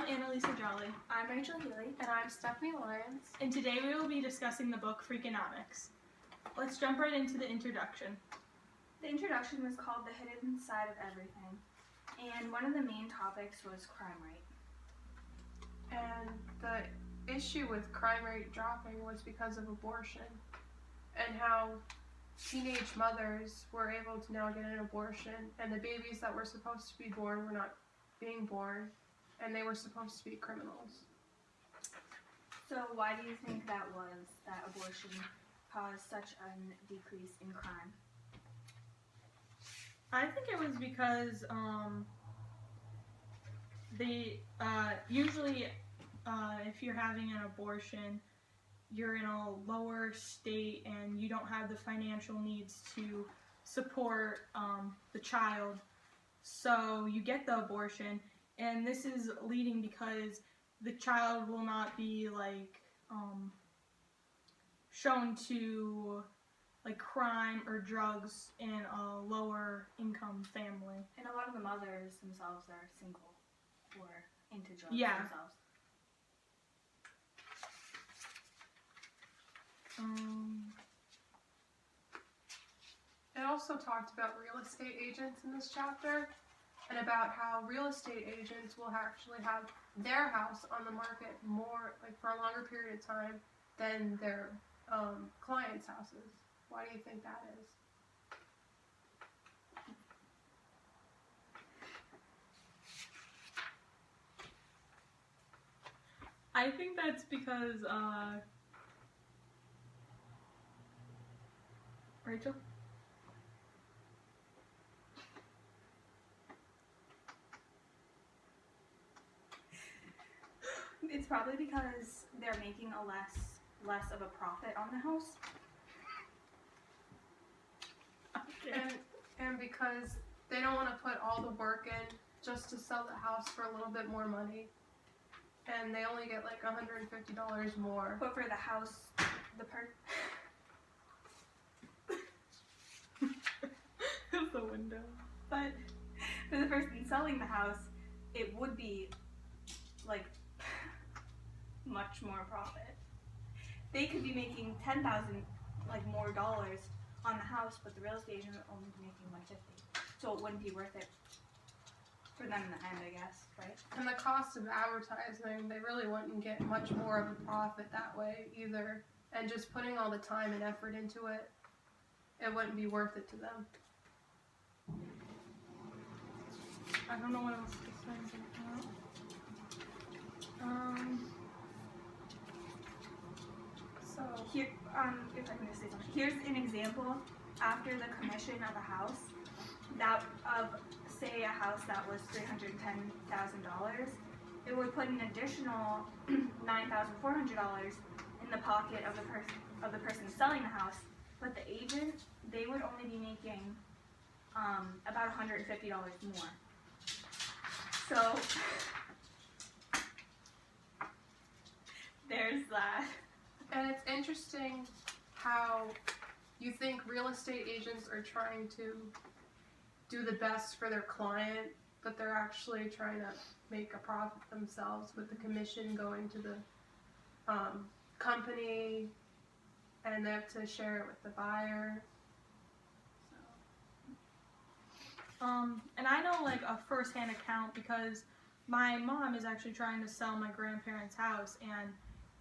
I'm Annalisa Jolly. I'm Rachel Healy. And I'm Stephanie Lyons. And today we will be discussing the book Freakonomics. Let's jump right into the introduction. The introduction was called The Hidden Side of Everything, and one of the main topics was crime rate. And the issue with crime rate dropping was because of abortion, and how teenage mothers were able to now get an abortion, and the babies that were supposed to be born were not being born, and they were supposed to be criminals. So why do you think that was, that abortion caused such a decrease in crime? I think it was because usually if you're having an abortion, you're in a lower state and you don't have the financial needs to support the child, so you get the abortion, and this is leading because the child will not be shown to crime or drugs in a lower income family. And a lot of the mothers themselves are single or into drugs themselves. It also talked about real estate agents in this chapter, and about how real estate agents will actually have their house on the market more, for a longer period of time than their clients' houses. Why do you think that is? I think that's because, Rachel? It's probably because they're making a less of a profit on the house. Okay. And because they don't want to put all the work in just to sell the house for a little bit more money. And they only get $150 more. But for the house, the window. But for the person selling the house, it would be much more profit. They could be making $10,000 more dollars on the house, but the real estate agent would only be making $150. So it wouldn't be worth it for them in the end, I guess, right? And the cost of advertising, they really wouldn't get much more of a profit that way either. And just putting all the time and effort into it, it wouldn't be worth it to them. I don't know what else to say about that. So here, if I can just say something, here's an example after the commission of a house say a house that was $310,000, it would put an additional $9,400 in the pocket of the person selling the house, but the agent, they would only be making about $150 more. So there's that. And it's interesting how you think real estate agents are trying to do the best for their client, but they're actually trying to make a profit themselves with the commission going to the company, and they have to share it with the buyer. And I know a first-hand account because my mom is actually trying to sell my grandparents' house, and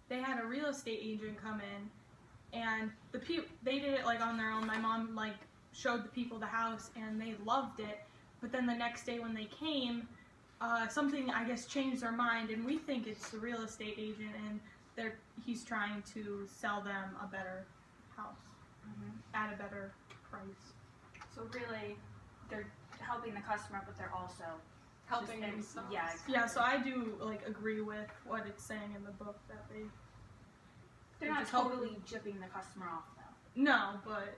they had a real estate agent come in, and they did it on their own. My mom showed the people the house, and they loved it. But then the next day when they came, something I guess changed their mind, and we think it's the real estate agent, and he's trying to sell them a better house at a better price. So really, they're helping the customer, but they're also helping themselves. Yeah. Yeah. So I do agree with what it's saying in the book that they're not totally chipping the customer off though. No, but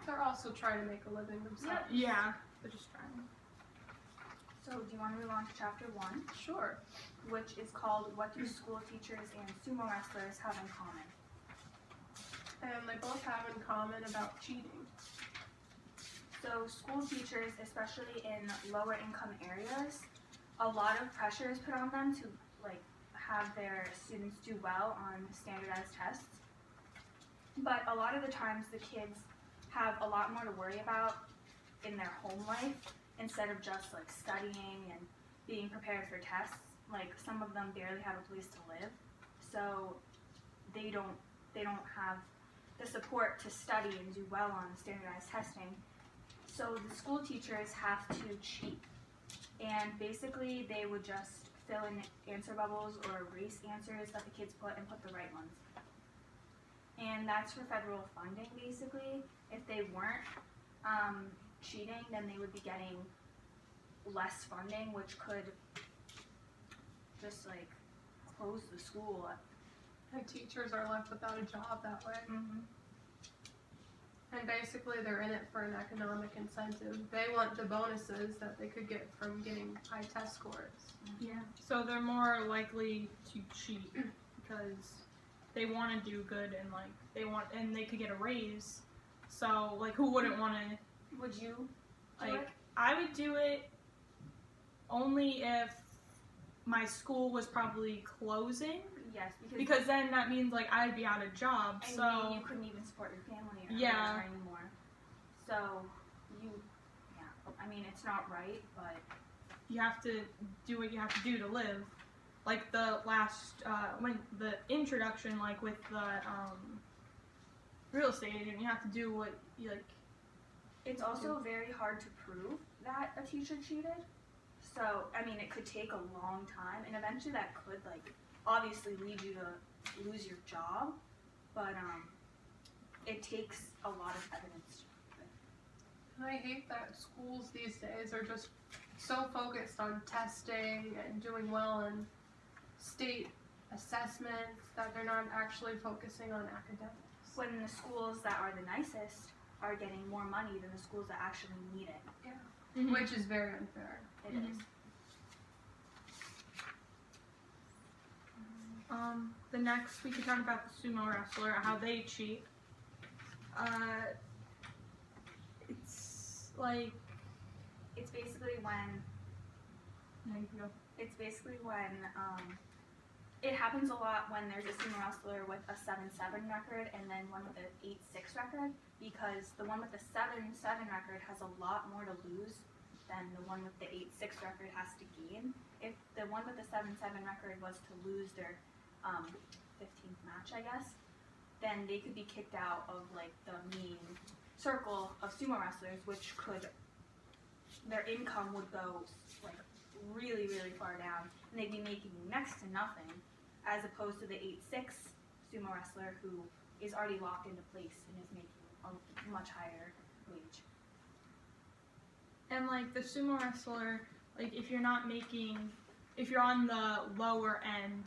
they're also trying to make a living themselves. Yeah, they're just trying. So do you want to move on to chapter 1? Sure. Which is called What Do School Teachers and Sumo Wrestlers Have in Common? And they both have in common about cheating. So school teachers, especially in lower income areas, a lot of pressure is put on them to like have their students do well on standardized tests. But a lot of the times the kids have a lot more to worry about in their home life instead of just like studying and being prepared for tests. Like some of them barely have a place to live, so they don't have the support to study and do well on standardized testing. So the school teachers have to cheat, and basically they would just fill in answer bubbles or erase answers that the kids put and put the right ones. And that's for federal funding, basically. If they weren't cheating, then they would be getting less funding, which could just like close the school up. And teachers are left without a job that way. Mm-hmm. And basically they're in it for an economic incentive. They want the bonuses that they could get from getting high test scores. Yeah. So they're more likely to cheat because they want to do good and they could get a raise. So like, who wouldn't want to? Would you do Like, it? I would do it only if my school was probably closing, Yes, because then that means like I'd be out of job. and So maybe you couldn't even support your family or Yeah. whatever anymore. So I mean, it's not right, but you have to do what you have to do to live. Like the last when the introduction, like with the real estate agent, you have to do what you like. it's also very hard to prove that a teacher cheated. So, I mean, it could take a long time, and eventually that could, like, obviously lead you to lose your job, but it takes a lot of evidence to prove it. And I hate that schools these days are just so focused on testing and doing well in state assessments that they're not actually focusing on academics. When the schools that are the nicest are getting more money than the schools that actually need it. Mhm. Which is very unfair. It Mhm. is. The next we could talk about the sumo wrestler, how they cheat. It's like It's basically when there you go. It happens a lot when there's a sumo wrestler with a 7-7 record and then one with an 8-6 record, because the one with the 7-7 record has a lot more to lose than the one with the 8-6 record has to gain. If the one with the 7-7 record was to lose their 15th match, I guess, then they could be kicked out of like the main circle of sumo wrestlers, which could, their income would go like really, really far down, and they'd be making next to nothing, as opposed to the 8-6 sumo wrestler who is already locked into place and is making a much higher wage. And like the sumo wrestler, like if you're on the lower end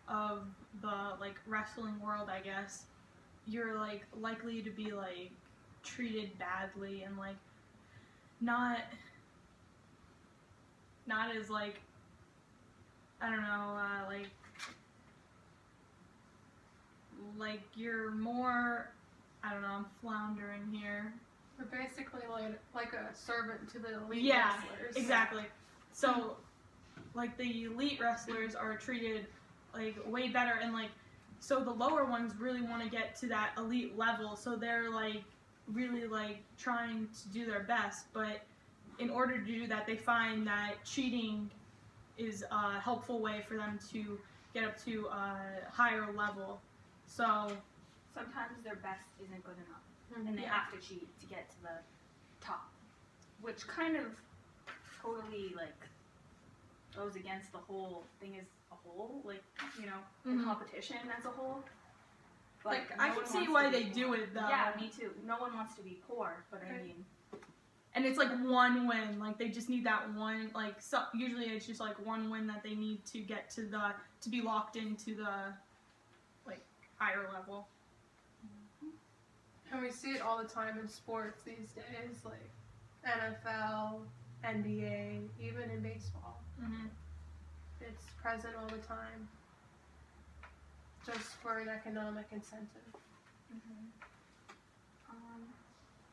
of the like wrestling world, I guess, you're like likely to be like treated badly and like not as like, I don't know, like you're more, I don't know, I'm floundering here. We're basically like a servant to the elite Yeah, wrestlers. exactly. So, like the elite wrestlers are treated like way better, and like so the lower ones really want to get to that elite level, so they're like really like trying to do their best, but in order to do that, they find that cheating is a helpful way for them to get up to a higher level. So Sometimes their best isn't good enough, Mhm. and they Yeah. have to cheat to get to the top, which kind of totally like goes against the whole thing as a whole, like, you know, in Mhm. competition as a whole. But like no I one can see wants why to be they do poor. it though. Yeah, me too. No one wants to be poor, but I Right. mean, And it's like one win, like they just need that one, like so usually it's just like one win that they need to get to be locked into the like higher level. And we see it all the time in sports these days, like NFL, NBA, even in baseball. Mm-hmm. It's present all the time, just for an economic incentive.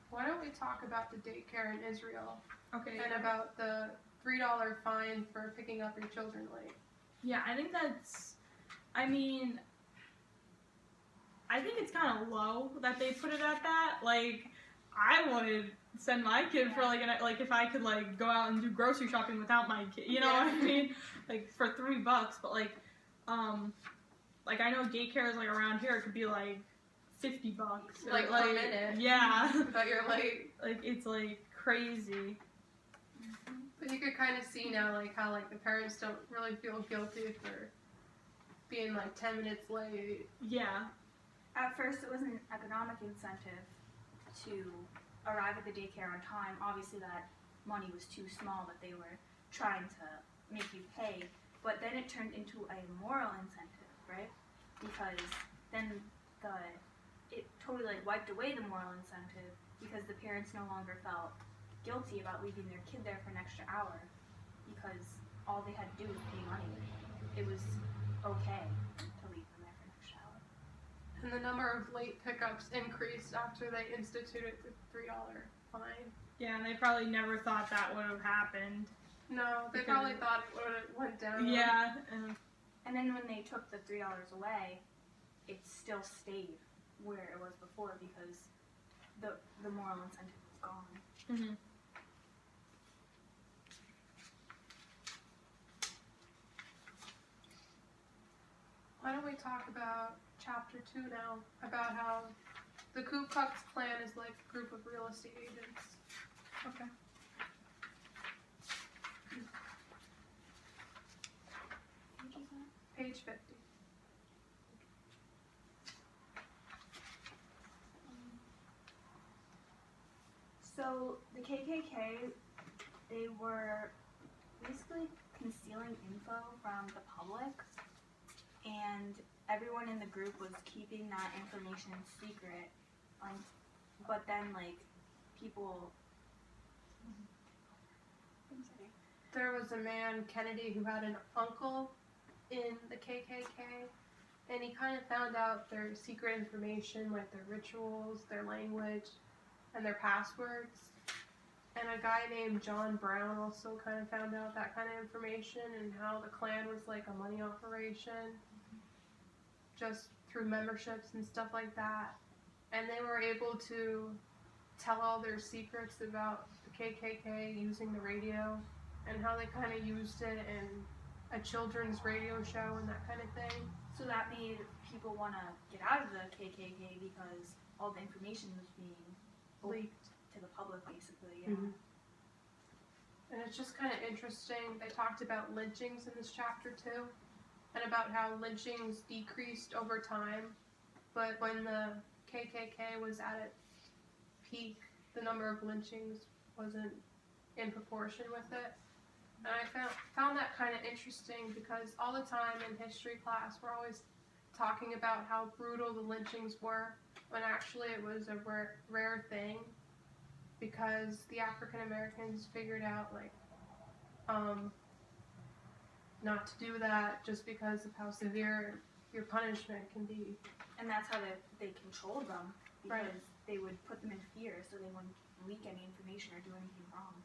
Why don't we talk about the daycare in Israel Okay. and about the $3 fine for picking up your children late. Yeah, I think that's, I mean, I think it's kind of low that they put it at that. Like, I would send my kid for like if I could like go out and do grocery shopping without my kid, you know what I mean? Like for $3, but like I know daycare is like around here it could be like $50. Like per minute. Yeah. But you're late. Like it's like crazy. But you could kind of see now like how like the parents don't really feel guilty for being like 10 minutes late. Yeah. At first, it was an economic incentive to arrive at the daycare on time. Obviously, that money was too small that they were trying to make you pay. But then it turned into a moral incentive, right? Because then it totally like wiped away the moral incentive because the parents no longer felt guilty about leaving their kid there for an extra hour because all they had to do was pay money. It was okay to leave them there for an extra hour. And the number of late pickups increased after they instituted the $3 fine. Yeah, and they probably never thought that would have happened. No, they probably thought it would have went down. Yeah. And then when they took the $3 away, it still stayed where it was before because the moral incentive was gone. Mm-hmm. Why don't we talk about Chapter 2 now, about how the Ku Klux Klan is like a group of real estate agents. Okay. Page 50. So the KKK, they were basically concealing info from the public, and everyone in the group was keeping that information secret. But then, like, people. There was a man, Kennedy, who had an uncle in the KKK, and he kind of found out their secret information, like their rituals, their language, and their passwords. And a guy named John Brown also kind of found out that kind of information and how the Klan was like a money operation, just through memberships and stuff like that. And they were able to tell all their secrets about the KKK using the radio and how they kind of used it in a children's radio show and that kind of thing. So that made people want to get out of the KKK because all the information was being Leaked to the public, basically. Yeah. Mm-hmm. And it's just kind of interesting. They talked about lynchings in this chapter too, and about how lynchings decreased over time, but when the KKK was at its peak, the number of lynchings wasn't in proportion with it. And I found that kind of interesting because all the time in history class we're always talking about how brutal the lynchings were, when actually it was a rare thing because the African Americans figured out like not to do that just because of how severe your punishment can be. And that's how they controlled them because Right. they would put them in fear so they wouldn't leak any information or do anything wrong.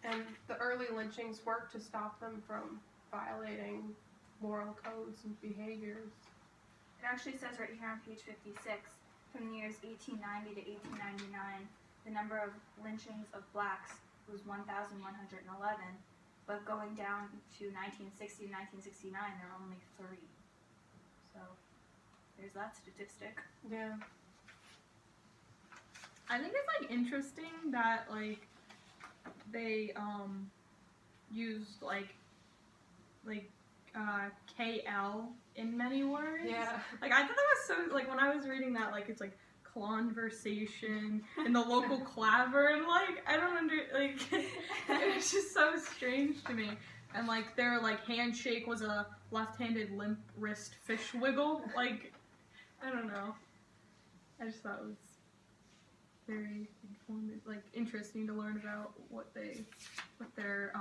And the early lynchings worked to stop them from violating moral codes and behaviors. It actually says right here on page 56, from the years 1890 to 1899, the number of lynchings of blacks was 1,111, but going down to 1960 to 1969, there were only 3. So there's that statistic. Yeah. I think it's like interesting that like they used like KL in many words. Yeah. Like I thought that was so like when I was reading that like it's like conversation and the local claver and like I don't like it's just so strange to me. And like their like handshake was a left-handed limp wrist fish wiggle. Like I don't know. I just thought it was very informative, like interesting to learn about what their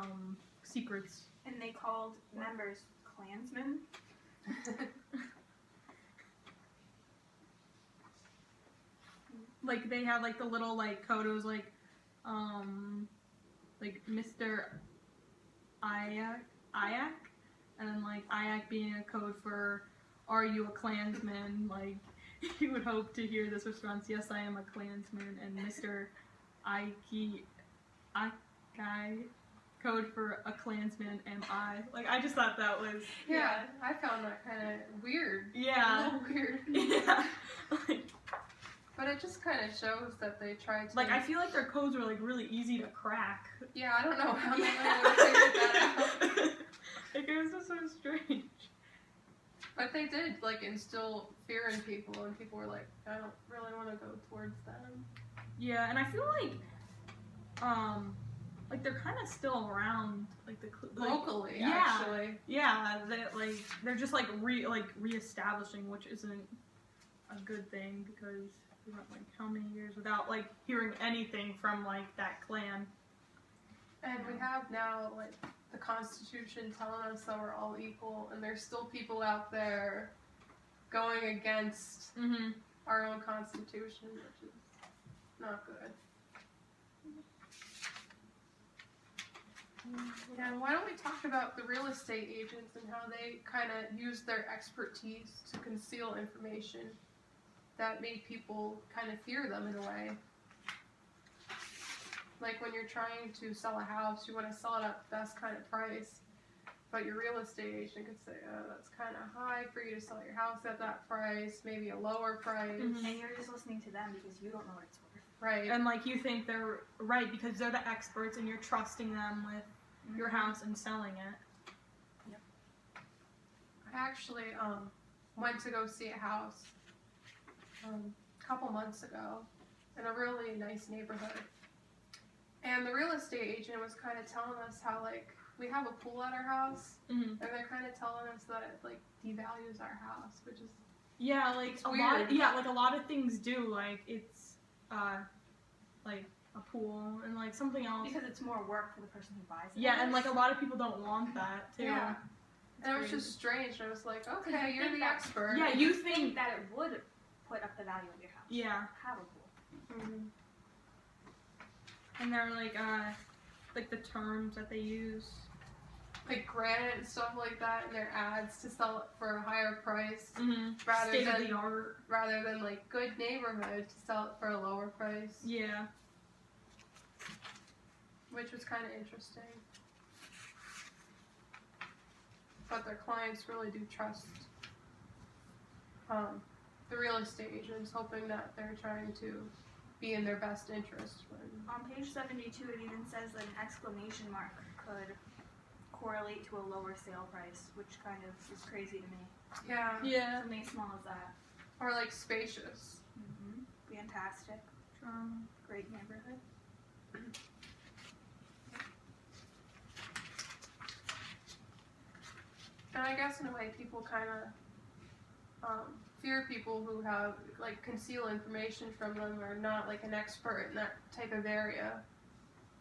secrets. And they called members Klansmen. Like they had like the little like code. It was like Mr. Ayak, and then like Ayak being a code for "Are you a Klansman?" Like you would hope to hear this response, "Yes, I am a Klansman," and Mr. Akai code for "A Klansman am I." Like I just thought that was Yeah, I found that kind of weird. yeah. A little weird. Yeah. But it just kind of shows that they tried to. Like I feel like their codes were like really easy to crack. Yeah, I don't know how they would have figured that out. Like it was just so strange. But they did like instill fear in people, and people were like, I don't really want to go towards them. Yeah, and I feel like they're kind of still around, like Locally, yeah, actually. Yeah, they're just like reestablishing, which isn't a good thing because we went like how many years without like hearing anything from like that clan. And we have now like the Constitution telling us that we're all equal, and there's still people out there going against our own Constitution, which is not good. And why don't we talk about the real estate agents and how they kind of use their expertise to conceal information that made people kind of fear them in a way. Like when you're trying to sell a house, you want to sell it at the best kind of price, but your real estate agent could say, oh, that's kind of high for you to sell your house at that price, maybe a lower price. And you're just listening to them because you don't know what it's worth. Right. And like you think they're right because they're the experts and you're trusting them with your house and selling it. Yep. I actually went to go see a house a couple months ago in a really nice neighborhood. And the real estate agent was kind of telling us how, like, we have a pool at our house, and they're kind of telling us that it, like, devalues our house, which is yeah, like it's a weird. lot. Yeah, like a lot of things do. Like it's like a pool and like something else. Because it's more work for the person who buys it. Yeah, and like a lot of people don't want that too. Yeah. It's And it was crazy. just strange. I was like, Because okay, you you're think the that- expert. Yeah, you think that it would put up the value of your house. yeah, Have a pool. and they're like the terms that they use. Like granite and stuff like that in their ads to sell it for a higher price rather State than of the art. rather than like good neighborhood to sell it for a lower price, Yeah. which was kind of interesting. But their clients really do trust the real estate agents, hoping that they're trying to be in their best interest. When On page 72, it even says that an exclamation mark could correlate to a lower sale price, which kind of is crazy to me. Yeah. Something as small as that. Or like spacious. Fantastic. Great neighborhood. And I guess in a way, people kind of fear people who have like conceal information from them or not like an expert in that type of area,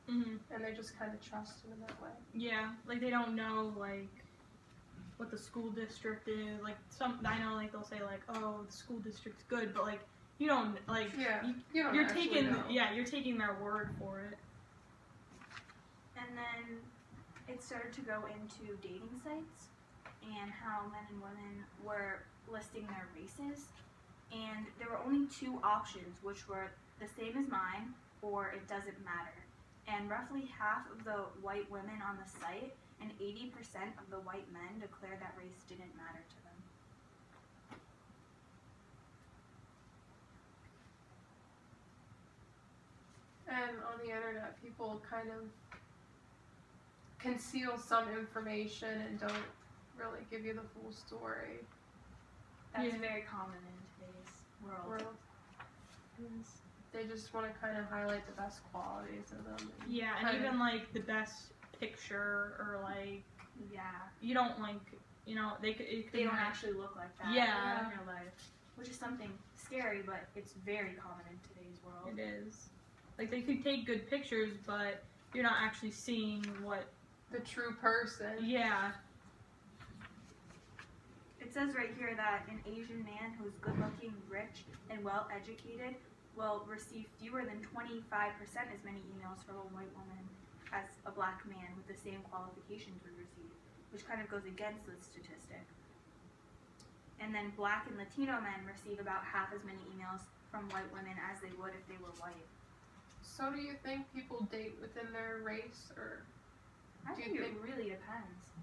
and they just kind of trust them in that way. Yeah, like they don't know like what the school district is. Like I know like they'll say like, oh, the school district's good, but like you don't like You don't you're actually taking know. you're taking their word for it. And then it started to go into dating sites and how men and women were listing their races. And there were only two options, which were the same as mine or it doesn't matter. And roughly half of the white women on the site and 80% of the white men declared that race didn't matter to them. And on the internet, people kind of conceal some information and don't really give you the full story. That's Yeah. very common in today's world. They just want to kind of highlight the best qualities of them. Yeah, and kind of- even like the best picture or like Yeah. you don't like it could They don't have- actually look like that Yeah. in real life, which is something scary, but it's very common in today's world. It is. Like they could take good pictures, but you're not actually seeing what. the true person. Yeah. It says right here that an Asian man who's good-looking, rich, and well-educated will receive fewer than 25% as many emails from a white woman as a black man with the same qualifications would receive, which kind of goes against this statistic. And then black and Latino men receive about half as many emails from white women as they would if they were white. So do you think people date within their race, or I do think you it think... really depends.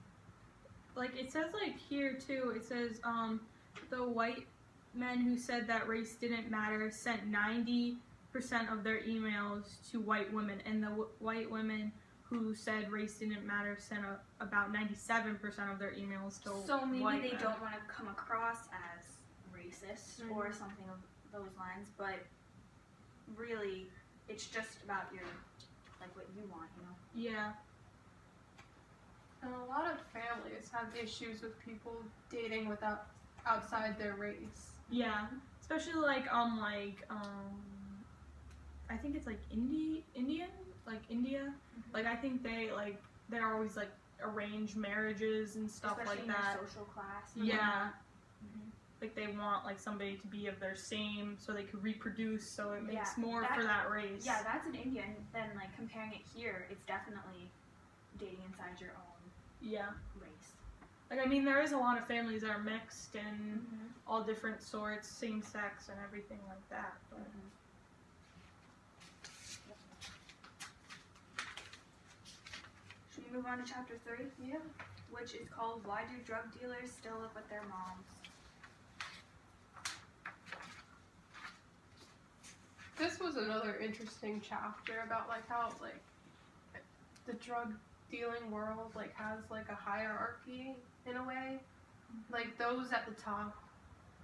Like, it says, like, here, too, it says, the white men who said that race didn't matter sent 90% of their emails to white women, and the white women who said race didn't matter sent about 97% of their emails to So maybe white they men. don't want to come across as racist or something of those lines, but really, it's just about your, like, what you want, you know? Yeah. And a lot of families have issues with people dating without outside their race. Yeah. Especially, like, I think it's, like, Indian? Like, India? Mm-hmm. Like, I think they're always, like, arranged marriages and stuff Especially like in that. your social class. Yeah. Mm-hmm. Like, they want, like, somebody to be of their same so they could reproduce, so it makes Yeah, more for that race. Yeah, that's in India, and then, like, comparing it here, it's definitely dating inside your own race. Like, I mean, there is a lot of families that are mixed and Mm-hmm. all different sorts, same sex and everything like that. But Mm-hmm. Should we move on to chapter 3? Yeah. Which is called Why Do Drug Dealers Still Live with Their Moms? This was another interesting chapter about like how like the drug dealing world like has like a hierarchy in a way. Like those at the top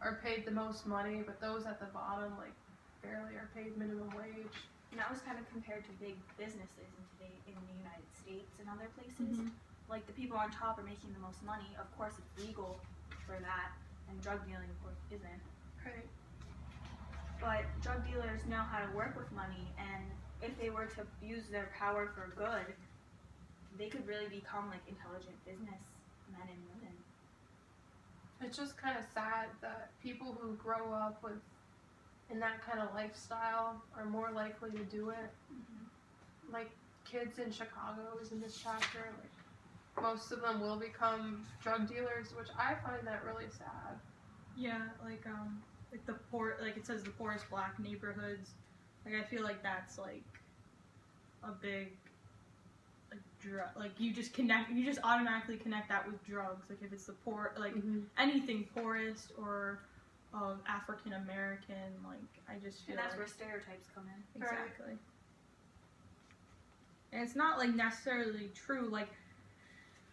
are paid the most money, but those at the bottom like barely are paid minimum wage. And that was kind of compared to big businesses in the United States and other places. Mhm. Like the people on top are making the most money. Of course, it's legal for that, and drug dealing, of course, isn't. Right. But drug dealers know how to work with money, and if they were to use their power for good, they could really become like intelligent businessmen and women. It's just kind of sad that people who grow up with in that kind of lifestyle are more likely to do it. Mm-hmm. Like kids in Chicago is in this chapter. Like most of them will become drug dealers, which I find that really sad. yeah, like the poor, like it says the poorest black neighborhoods. Like I feel like that's like a big like drug. Like you just automatically connect that with drugs. Like if it's the poor, like anything poorest or African American, like I just feel And that's like where stereotypes come in. exactly. And it's not like necessarily true. Like,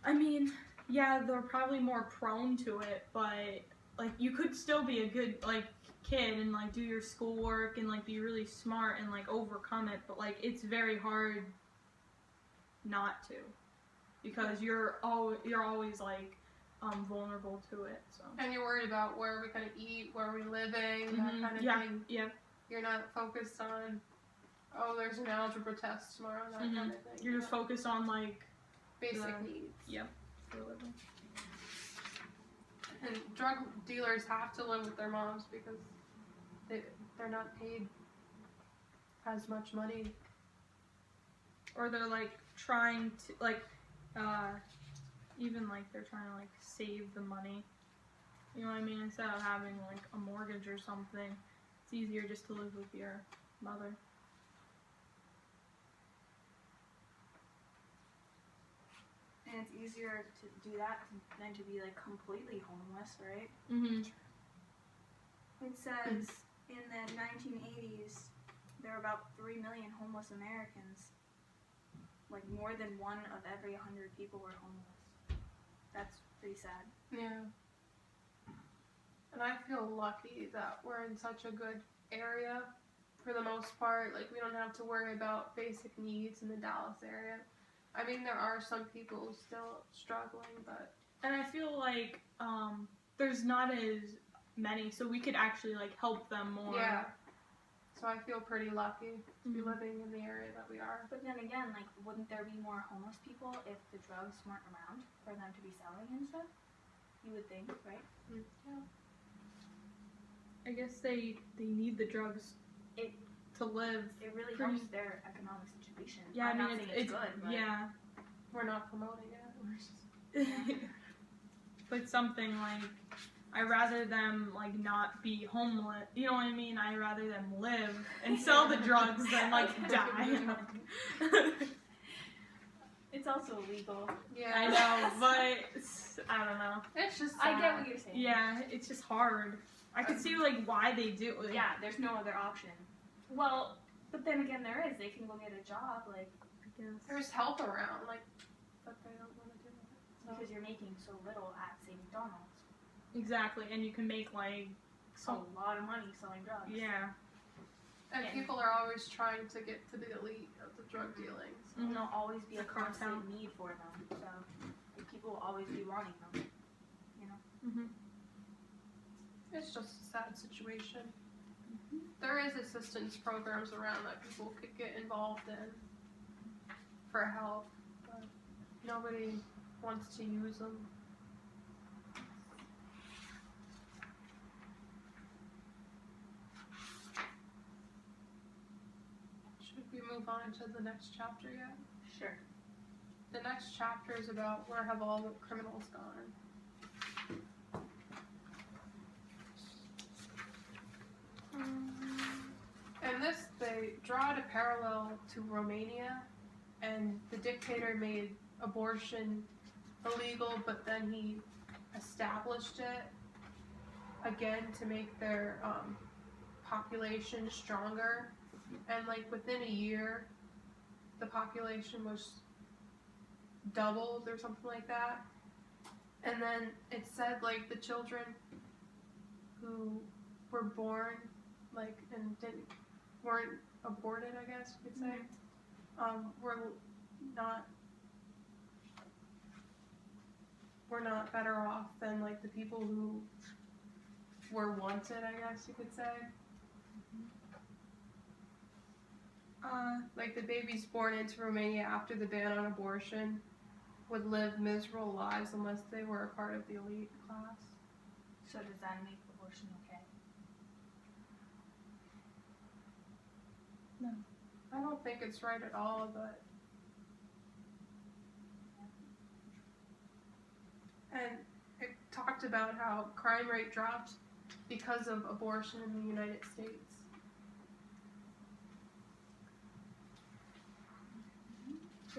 I mean, yeah, they're probably more prone to it, but like you could still be a good like kid and like do your schoolwork and like be really smart and like overcome it. But like it's very hard not to, because you're always like vulnerable to it. So. And you're worried about where we're gonna eat, where we're living, that kind of thing. Yeah. You're not focused on, oh, there's an algebra test tomorrow, that kind of thing. You're just focused on like basic needs. Yeah. For a living. And drug dealers have to live with their moms because they're not paid as much money. Or they're like trying to like even like they're trying to like save the money. You know what I mean? Instead of having like a mortgage or something, it's easier just to live with your mother. And it's easier to do that than to be like completely homeless, right? Mhm. It says in the 1980s there were about 3 million homeless Americans. Like more than 1 of every 100 people were homeless. That's pretty sad. Yeah. And I feel lucky that we're in such a good area for the most part. Like we don't have to worry about basic needs in the Dallas area. I mean, there are some people still struggling, but... And I feel like there's not as many, so we could actually like help them more. Yeah. So I feel pretty lucky to be living in the area that we are. But then again, like, wouldn't there be more homeless people if the drugs weren't around for them to be selling and stuff? You would think, right? Yeah. I guess they need the drugs to live. It really helps their economic situation. Yeah, I'm I mean not saying it's good, but yeah, We're not promoting it. We're just... But something like, I rather them like not be homeless. You know what I mean? I rather them live and sell the drugs than like die. It's also illegal. Yeah. I know, but I don't know. It's just I sad. get what you're saying. Yeah, it's just hard. I could see like why they do it. Yeah, there's no other option. Well, but then again, there is. They can go get a job, like, I guess. There's help around, like, but they don't want to do it. So. because you're making so little at, say, McDonald's. Exactly, and you can make like A lot of money selling drugs. yeah. And Yeah. people are always trying to get to the elite of the drug dealing. So. And there'll always be a The cartel. constant need for them. So like, people will always be wanting them. You know. Mhm. It's just a sad situation. There is assistance programs around that people could get involved in for help, but nobody wants to use them. Should we move on to the next chapter yet? Sure. The next chapter is about where have all the criminals gone. And this, they draw it a parallel to Romania, and the dictator made abortion illegal, but then he established it again to make their population stronger. And like within a year, the population was doubled or something like that. And then it said like the children who were born like and weren't aborted, I guess you could say, were not better off than like the people who were wanted, I guess you could say. Like the babies born into Romania after the ban on abortion would live miserable lives unless they were a part of the elite class. So does that make abortion okay? No. I don't think it's right at all, but and it talked about how crime rate dropped because of abortion in the United States.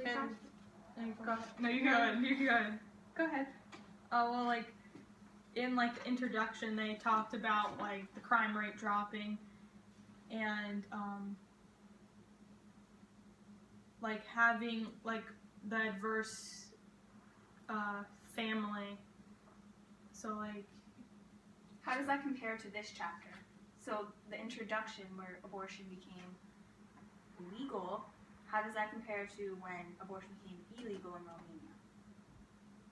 And go ahead. No, you go ahead. You go ahead. Go ahead. Oh well, like in like the introduction, they talked about like the crime rate dropping, and like having like the adverse family. So like, How does that compare to this chapter? So the introduction where abortion became legal, how does that compare to when abortion became illegal in Romania?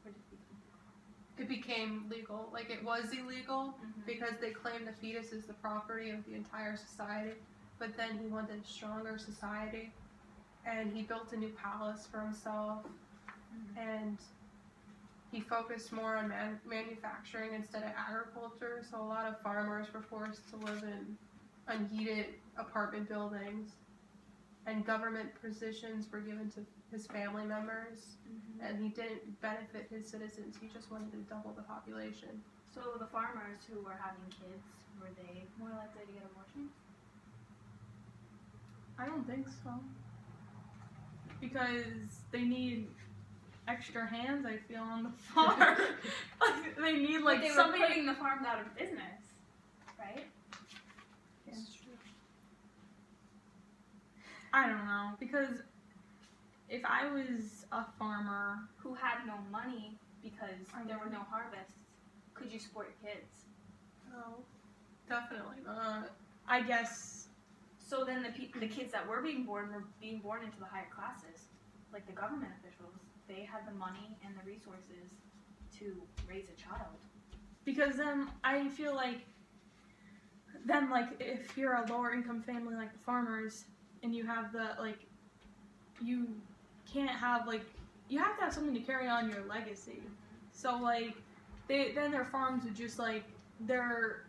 Where did it become? It became legal. Like it was illegal Mhm. because they claimed the fetus is the property of the entire society. But then he wanted a stronger society, and he built a new palace for himself, and he focused more on manufacturing instead of agriculture. So a lot of farmers were forced to live in unheated apartment buildings, and government positions were given to his family members, and he didn't benefit his citizens. He just wanted to double the population. So the farmers who were having kids, were they more likely to get abortions? I don't think so. Because they need extra hands, I feel, on the farm. Like, they need like But they were somebody. putting the farms out of business, right? It's true. I don't know, because if I was a farmer, Who had no money because I there were know. no harvests, could you support your kids? No, definitely not. I guess So then the kids that were being born into the higher classes, like the government officials. They had the money and the resources to raise a child. because then I feel like then like if you're a lower income family like the farmers and you have the like you can't have like you have to have something to carry on your legacy. So like then their farms would just like their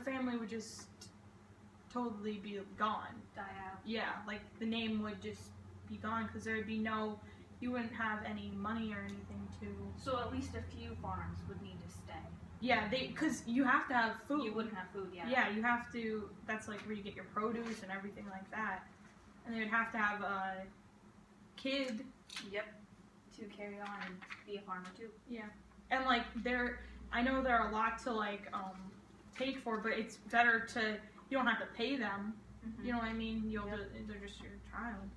family would just totally be gone. Die out. Yeah, like the name would just be gone because there would be no you wouldn't have any money or anything to. So at least a few farms would need to stay. Yeah, because you have to have food. You wouldn't have food, yeah. Yeah, you have to. That's like where you get your produce and everything like that. And they would have to have a kid. Yep. To carry on and be a farmer too. Yeah, and like I know there are a lot to like take for, but it's better to. You don't have to pay them. Mm-hmm. You know what I mean? They're just your child.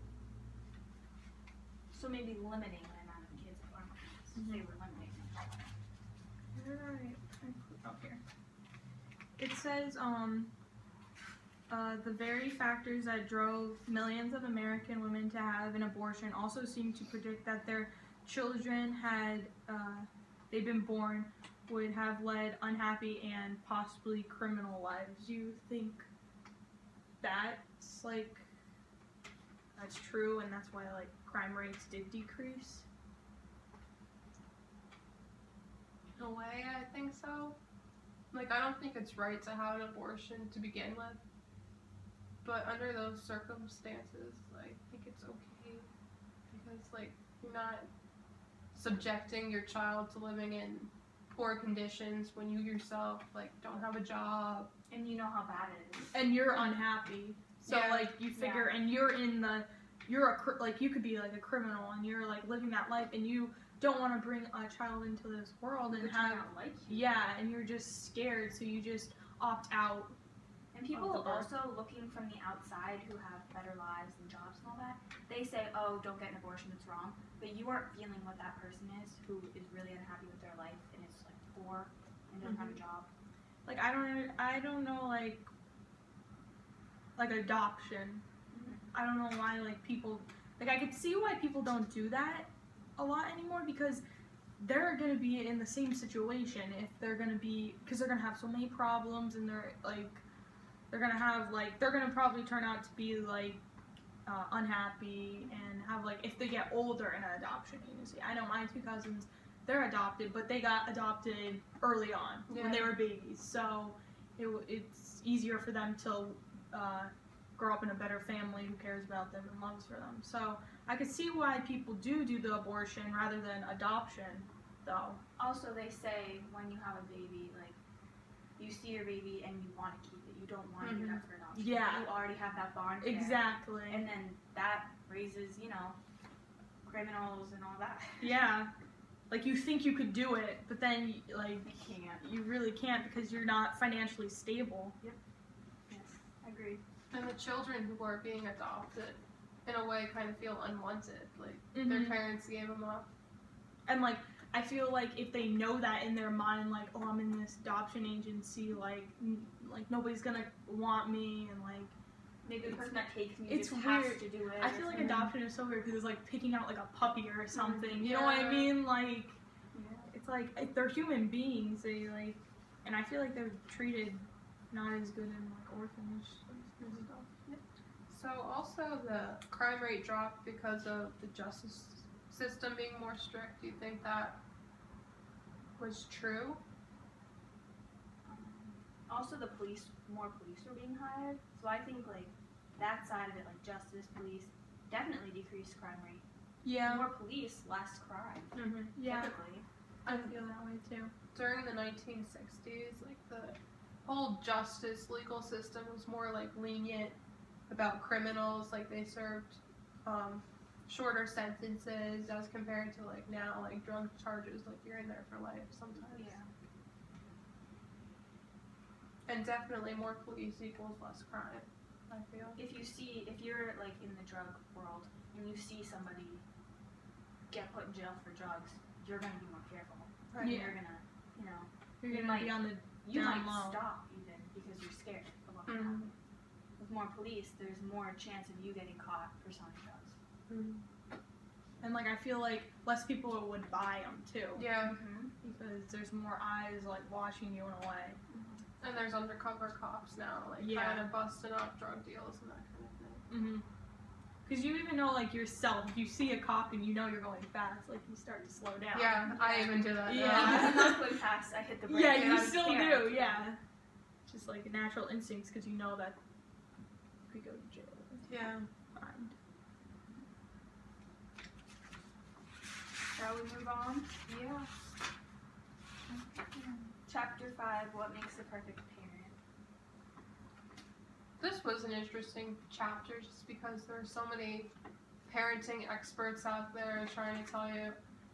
So maybe limiting the amount of kids a farmer has. Mm-hmm. They were limiting them. Alright. Oh, here. It says, the very factors that drove millions of American women to have an abortion also seem to predict that their children had, they'd been born, would have led unhappy and possibly criminal lives. Do you think that's, like, that's true and that's why, like, crime rates did decrease? In a way, I think so. Like, I don't think it's right to have an abortion to begin with. But under those circumstances, I think it's okay. Because, like, you're not subjecting your child to living in poor conditions when you yourself, like, don't have a job. And you know how bad it is. And you're unhappy. So, Yeah. like, you figure, and you're in the, like, you could be, like, a criminal, and you're, like, living that life, and you don't want to bring a child into this world and Which have, I don't like you. yeah, and you're just scared, so you just opt out. And people Of the birth. also looking from the outside who have better lives and jobs and all that, they say, oh, don't get an abortion, it's wrong. But you aren't feeling what that person is who is really unhappy with their life and is, like, poor and doesn't have a job. Like, I don't know, like adoption. I don't know why, like, people, like, I could see why people don't do that a lot anymore, because they're going to be in the same situation if they're going to be, because they're going to have so many problems, and they're, like, they're going to have, like, they're going to probably turn out to be, like, unhappy, and have, like, if they get older in an adoption agency. I know my two cousins, they're adopted, but they got adopted early on when they were babies, so it's easier for them to grow up in a better family who cares about them and loves for them. So I could see why people do the abortion rather than adoption, though. Also, they say when you have a baby, like, you see your baby and you want to keep it. You don't want to give it up for adoption. Yeah. You already have that bond there. Exactly. And then that raises, you know, criminals and all that. Yeah. Like, you think you could do it, but then, like, You can't. you really can't because you're not financially stable. Yes, agreed. And the children who are being adopted, in a way, kind of feel unwanted. Like, their Mhm. parents gave them up. And, like, I feel like if they know that in their mind, like, oh, I'm in this adoption agency, like nobody's gonna want me, and, like, Maybe the person that takes me it's just weird. has to do it. I feel like adoption is so weird because it's like picking out, like, a puppy or something. You Yeah. know what I mean? Like, Yeah. it's like, they're human beings. They, like, and I feel like they're treated not as good in, like, orphanages and stuff. So also the crime rate dropped because of the justice system being more strict. Do you think that was true? Also, more police were being hired. So I think, like, that side of it, like justice, police, definitely decreased crime rate. Yeah. More police, less crime. Yeah. Typically. I feel that way too. During the 1960s, like, the whole justice legal system was more, like, lenient about criminals. Like, they served shorter sentences as compared to, like, now, like, drug charges, like, you're in there for life sometimes. Yeah. And definitely more police equals less crime, I feel. If you're like in the drug world and you see somebody get put in jail for drugs, you're gonna be more careful. Right. Yeah. You're gonna, you know, You're You gonna might- be on the you down might low. stop even because you're scared of what could Mhm. happen. With more police, there's more chance of you getting caught for selling drugs. And, like, I feel like less people would buy them too. Yeah, Because there's more eyes, like, watching you in a way. and there's undercover cops now, like, Yeah. kind of busting up drug deals and that kind of thing. Because you even know, like, yourself, if you see a cop and you know you're going fast, like, you start to slow down. Yeah, I even do that. Yeah. I'm not going fast. I hit the brake. Yeah, and you I'm still scared. do, yeah. Just, like, natural instincts because you know that you could go to jail. Yeah. Fined. we move on? Yeah. Chapter 5, what makes the perfect parent? This was an interesting chapter just because there are so many parenting experts out there trying to tell you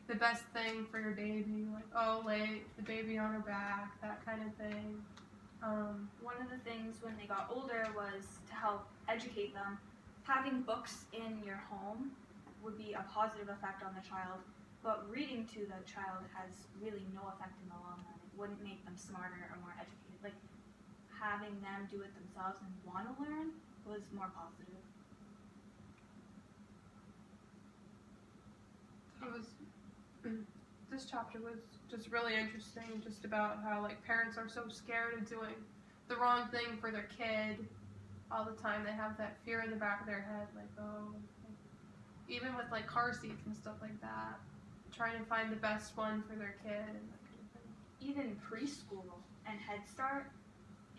the best thing for your baby, like, oh, lay the baby on her back, that kind of thing. One of the things when they got older was to help educate them. Having books in your home would be a positive effect on the child, but reading to the child has really no effect in the long run. It wouldn't make them smarter or more educated. Like, having them do it themselves and want to learn was more positive. This chapter was just really interesting, just about how like parents are so scared of doing the wrong thing for their kid all the time. They have that fear in the back of their head, like, oh, like, even with like car seats and stuff like that, trying to find the best one for their kid and that kind of thing. Even preschool and Head Start,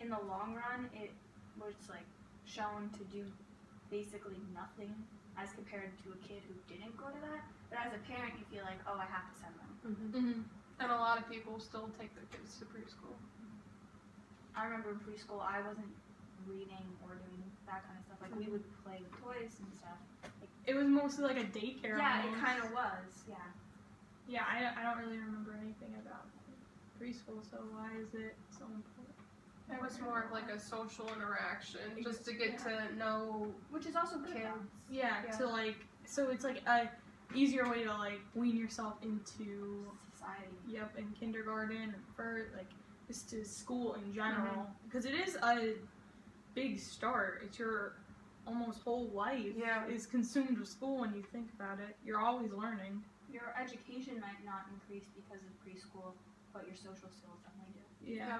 in the long run, it was like shown to do basically nothing as compared to a kid who didn't go to that. But as a parent, you feel like, oh, I have to send them. And a lot of people still take their kids to preschool. I remember in preschool, I wasn't reading or doing that kind of stuff. Like, we would play with toys and stuff. Like, It was mostly like a daycare. yeah, it almost. kind of was. Yeah. Yeah, I don't really remember anything about preschool, so why is it so important? It was more of like a social interaction, just to get to know Which is also good. kids. Yeah, Yeah. to like, so it's like a easier way to like wean yourself into, Society. in kindergarten and for like just to school in general, because it is a big start. It's your almost whole life is consumed with school when you think about it. You're always learning. Your education might not increase because of preschool, but your social skills definitely do. Yeah.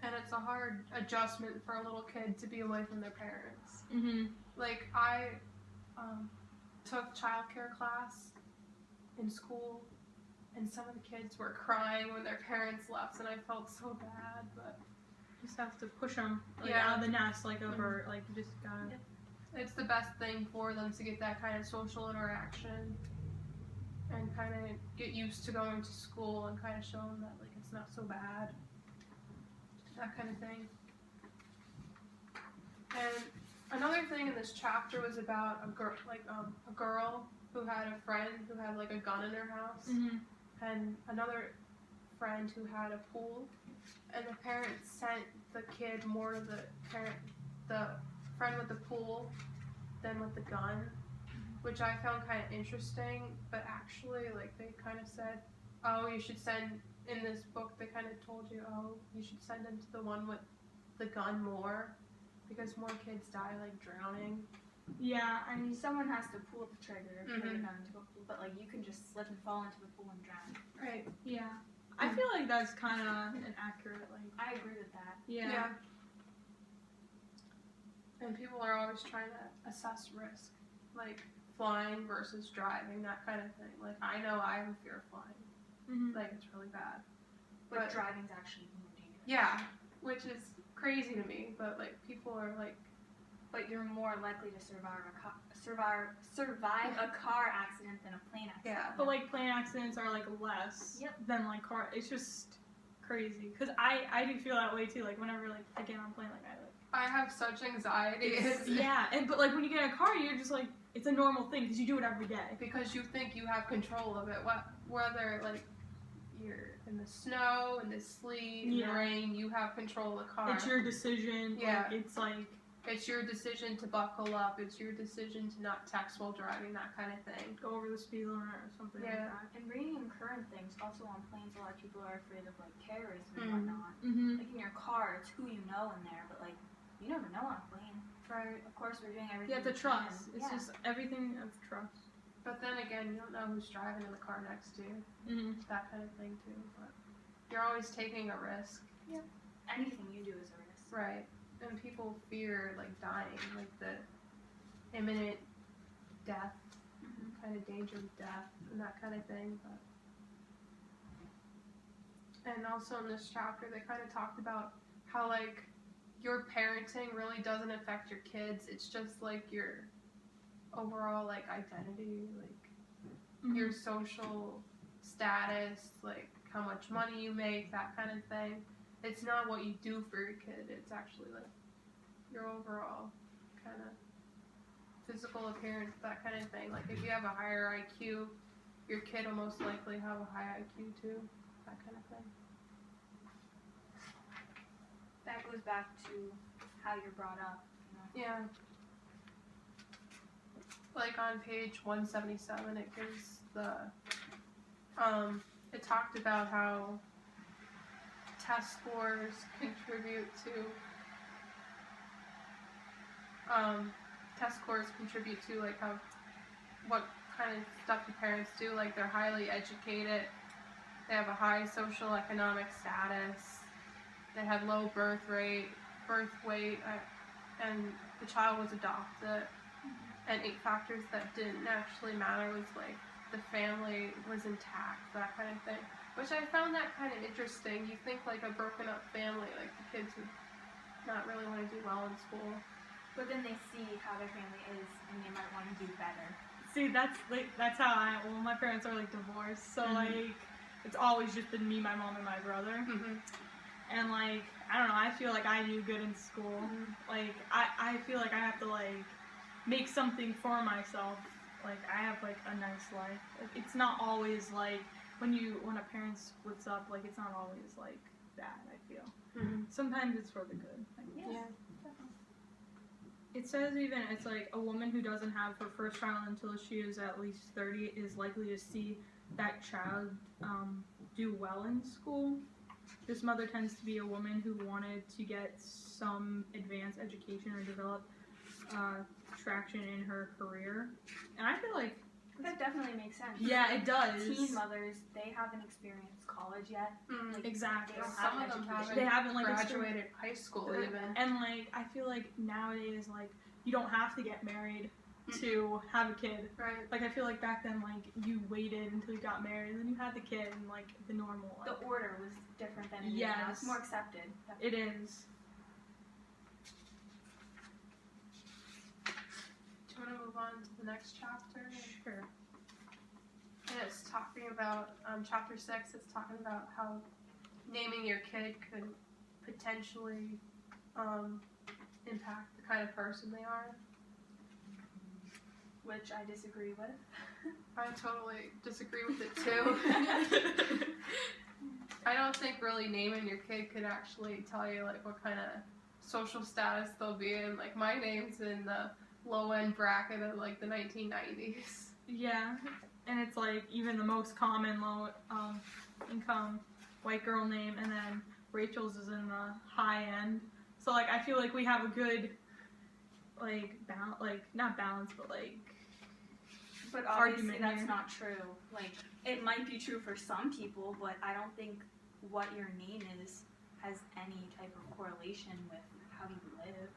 And it's a hard adjustment for a little kid to be away from their parents. Like, I took childcare class in school, and some of the kids were crying when their parents left, and I felt so bad, but Just have to push them like, Yeah. out of the nest, like over, like you just gotta. it's the best thing for them to get that kind of social interaction and kind of get used to going to school and kind of show them that, like, it's not so bad. That kind of thing. And another thing in this chapter was about a girl who had a friend who had like a gun in her house, and another friend who had a pool, and the parents sent the kid more to the friend with the pool than with the gun, which I found kind of interesting. But actually, like, they kind of said, oh, you should send. In this book, they kind of told you, oh, you should send him to the one with the gun more, because more kids die, like, drowning. Yeah, I mean, Someone has to pull the trigger to put a gun into a pool, but like you can just slip and fall into the pool and drown. Right. yeah. I feel like that's kind of an accurate, like, I agree with that. yeah. And people are always trying to assess risk, like flying versus driving, that kind of thing. Like, I know I have a fear of flying. Like, it's really bad. But driving's actually more dangerous. Yeah, which is crazy to me, but like people are like, But you're more likely to survive a car accident than a plane accident. yeah. But like plane accidents are like less than like car. It's just crazy because I do feel that way too. Like whenever like I get on a plane, like I have such anxiety. but like when you get in a car, you're just like it's a normal thing because you do it every day. Because you think you have control of it, whether like you're in the snow, in the sleet, in the rain, you have control of the car. It's your decision. Yeah. Like, it's like. It's your decision to buckle up. It's your decision to not text while driving, that kind of thing. Go over the speed limit or something like that. And bringing in current things, also on planes, a lot of people are afraid of like terrorism and whatnot. Like in your car, it's who you know in there, but like you never know on a plane. Right. Of course, we're doing everything. You have to we trust. can. It's just everything of trust. But then again, you don't know who's driving in the car next to you. That kind of thing too. But you're always taking a risk. Yeah. Anything you do is a risk. Right. And people fear like dying, like the imminent death, kind of danger of death, and that kind of thing. But and also in this chapter, they kind of talked about how like your parenting really doesn't affect your kids. It's just like your overall like identity, like your social status, like how much money you make, that kind of thing. It's not what you do for your kid. It's actually like your overall kind of physical appearance, that kind of thing. Like if you have a higher IQ, your kid will most likely have a high IQ too, that kind of thing. That goes back to how you're brought up. Yeah. Like on page 177, it gives the, it talked about how test scores contribute to, like how, what kind of stuff the parents do. Like they're highly educated, they have a high social economic status, they had low birth weight, and the child was adopted. And 8 factors that didn't actually matter was like the family was intact, that kind of thing. Which I found that kind of interesting. You think like a broken up family, like the kids would not really want to do well in school. But then they see how their family is, and they might want to do better. See, that's how my parents are like divorced, so like it's always just been me, my mom, and my brother. And like I don't know, I feel like I do good in school. Like I feel like I have to like make something for myself. Like I have like a nice life. It's not always like when a parent splits up, like it's not always like bad, I feel. Sometimes it's for the good. Yeah. It says even it's like a woman who doesn't have her first child until she is at least 30 is likely to see that child do well in school. This mother tends to be a woman who wanted to get some advanced education or develop traction in her career. And I feel like that definitely makes sense. Yeah, it does. Teen mothers, they haven't experienced college yet. Like, exactly. They don't Some have of them education. They haven't like graduated high school even. And like I feel like nowadays like you don't have to get married to have a kid. Right. Like I feel like back then like you waited until you got married and then you had the kid and like the normal. Like, the order was different than it is now. It's more accepted. It is. Do you want to move on to the next chapter? Sure. And it's talking about, chapter 6, it's talking about how naming your kid could potentially impact the kind of person they are. Which I disagree with. I totally disagree with it too. I don't think really naming your kid could actually tell you like what kind of social status they'll be in. Like my name's in the low end bracket of like the 1990s. Yeah, and it's like even the most common low income white girl name, and then Rachel's is in the high end. So like I feel like we have a good like not balance, but like. But obviously argument that's here. not true. Like it might be true for some people, but I don't think what your name is has any type of correlation with how you live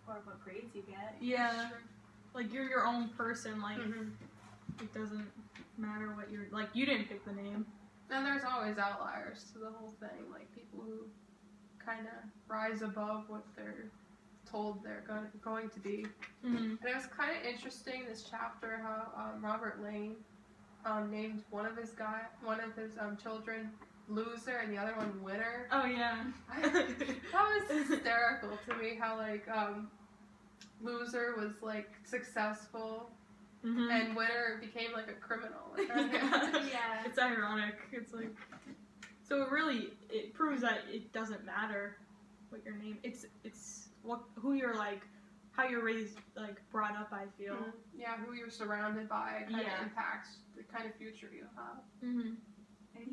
or what grades you get. Yeah, like you're your own person. Like it doesn't matter what you're like. You didn't pick the name. And there's always outliers to the whole thing, like people who kind of rise above what they're told they're going to be. And it was kind of interesting this chapter how Robert Lane named one of his children Loser and the other one Winner. Oh yeah. That was hysterical to me how like Loser was like successful and Winner became like a criminal. Like, Yeah. It's ironic. It's like so it proves that it doesn't matter what your name. It's who you're like, how you're raised, like brought up. I feel. Yeah, who you're surrounded by kind of impacts the kind of future you have. And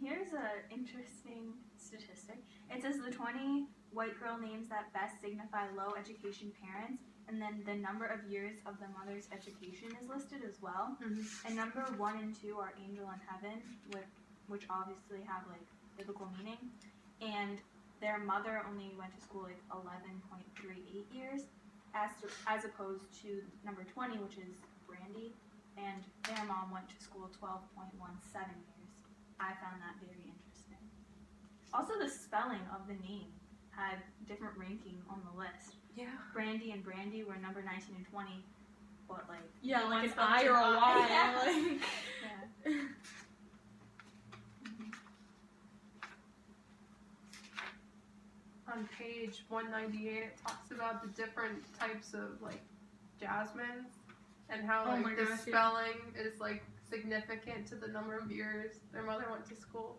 here's an interesting statistic. It says the 20 white girl names that best signify low education parents, and then the number of years of the mother's education is listed as well. And number 1 and 2 are Angel and Heaven, which obviously have like biblical meaning, and their mother only went to school like 11.38 years, as opposed to number 20, which is Brandy, and their mom went to school 12.17 years. I found that very interesting. Also, the spelling of the name had different ranking on the list. Yeah. Brandy and Brandy were number 19 and 20, but like like an spelled I or a Y. I. Like. Yeah. on page 198, it talks about the different types of like jasmines and how Oh like my the gosh, yeah. spelling is like significant to the number of years their mother went to school.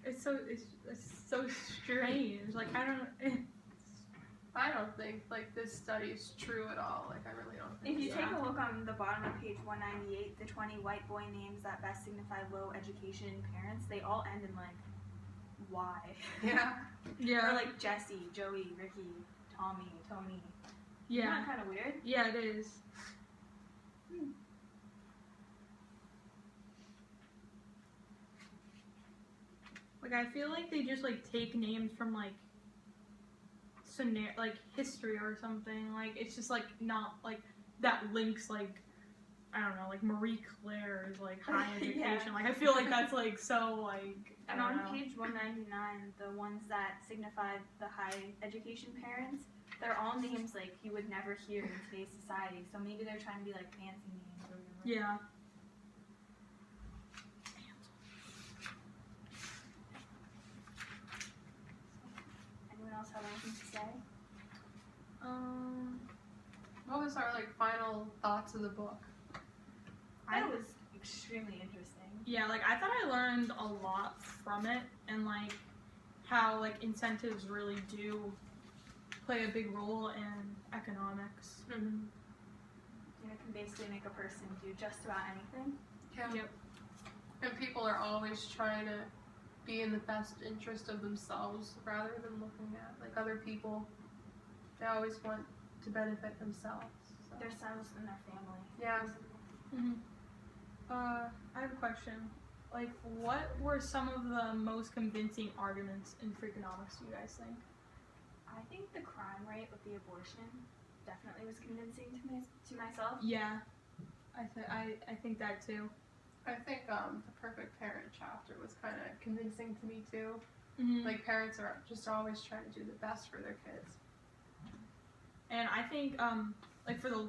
It's so strange. Like I don't think like this study is true at all. Like I really don't think If you so. take a look on the bottom of page 198, the 20 white boy names that best signify low education parents, they all end in like Y. Yeah. yeah. Or like Jesse, Joey, Ricky, Tommy, Tony. yeah. Isn't that kind of weird? Yeah, it is. Like I feel like they just like take names from like like history or something. Like it's just like not like that links like I don't know, like Marie Claire is like high education. Yeah. Like I feel like that's like so like I And don't on know. page 199, the ones that signify the high education parents, they're all names like you would never hear in today's society. So maybe they're trying to be like fancy names or whatever. Yeah. Anyone else have anything to say? What was our like final thoughts of the book? I thought it was extremely interesting. Yeah, like I thought I learned a lot from it, and like how like incentives really do play a big role in economics. Mm-hmm. You know, it can basically make a person do just about anything. Yeah. Yep. And people are always trying to be in the best interest of themselves rather than looking at like other people. They always want to benefit themselves. So. Themselves and their family. Yeah. Mm-hmm. I have a question. Like, what were some of the most convincing arguments in Freakonomics, do you guys think? I think the crime rate with the abortion definitely was convincing to myself. Yeah, I think that too. I think the perfect parent chapter was kind of convincing to me too. Mm-hmm. Like parents are just always trying to do the best for their kids. And I think like for the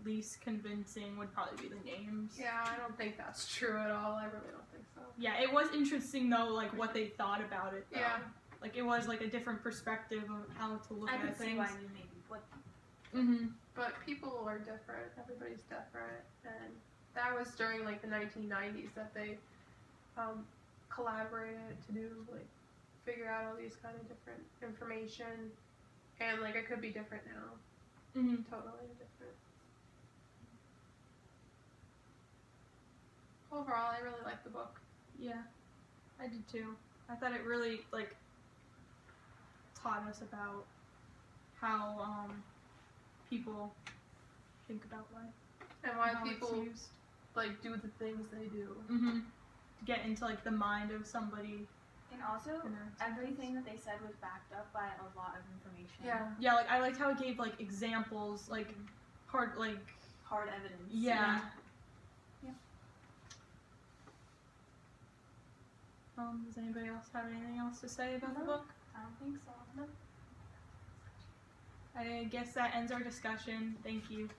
least convincing would probably be the names. Yeah, I don't think that's true at all. I really don't think so. Yeah, it was interesting though, like what they thought about it. Though. Yeah. Like it was like a different perspective of how to look I at could see things. why you maybe would. Mm-hmm. But people are different. Everybody's different, and that was during like the 1990s that they collaborated to do like figure out all these kind of different information, and like it could be different now. Mm-hmm. Totally different. Overall, I really liked the book. Yeah, I did too. I thought it really like taught us about how people think about life And why how people it's used. like do the things they do. Mm-hmm. Get into like the mind of somebody. And also, in their everything that they said was backed up by a lot of information. Yeah. Yeah, like I liked how it gave like examples, like hard, like Hard evidence. yeah. Does anybody else have anything else to say about the No. book? I don't think so. No. I guess that ends our discussion. Thank you.